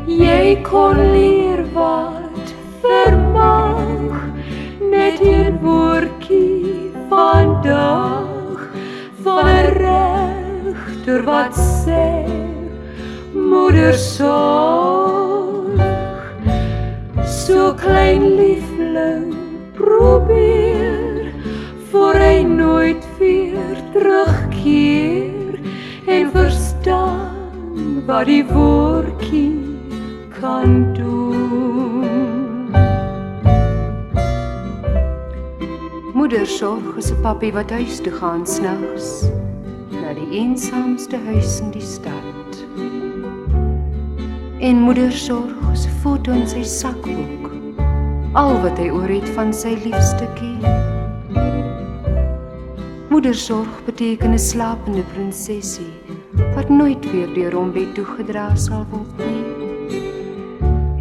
Jy kon leer wat vermag, net een woordjie vandag, van 'n regter wat sê, moeder sorg. So klein liefling, probeer, voor hy nooit weer terugkeer, en verstaan wat die woordjie kan doen. Moedersorg is 'n pappie wat huis toe gaan snags, na die eensaamste huis in die stad. En moedersorg is 'n foto in sy sakboek, al wat hy oor het van sy liefstukkie. Moedersorg beteken 'n slapende prinsesie, wat nooit weer deur hom bed toegedra sal word nie.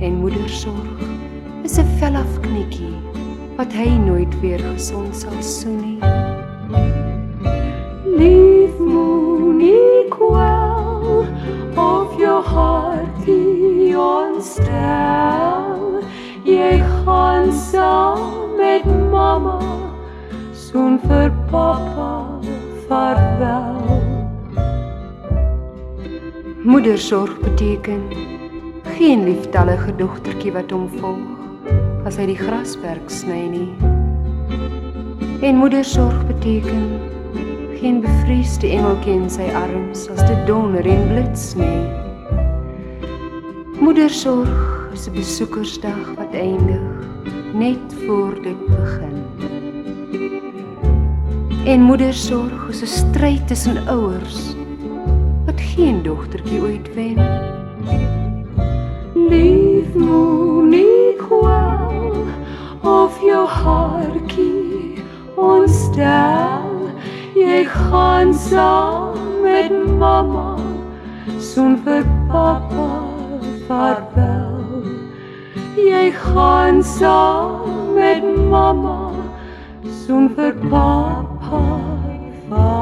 En moedersorg is 'n velafknikkie, wat hy nooit weer gesond sal soen nie. Lief moenie kwel, of jou hartie ontstel, jy gaan saam met mama, soen vir papa, vaarwel. Moedersorg beteken geen lieftallige dogtertjie wat hom volg as hy die grasperk sny nie. En moedersorg beteken geen bevreesde engeltjie in sy arms as dit donder en blits nie. Moedersorg is 'n besoekersdag wat eindig net voor dit begin. En moedersorg is 'n stryd tussen ouers wat geen dogtertjie ooit wen. Lief moenie kwel, of jou hartjie ontstel, jy gaan saam met mama, soen vir papa, vaarwel. Jy gaan saam met mama, soen vir papa, vaarwel.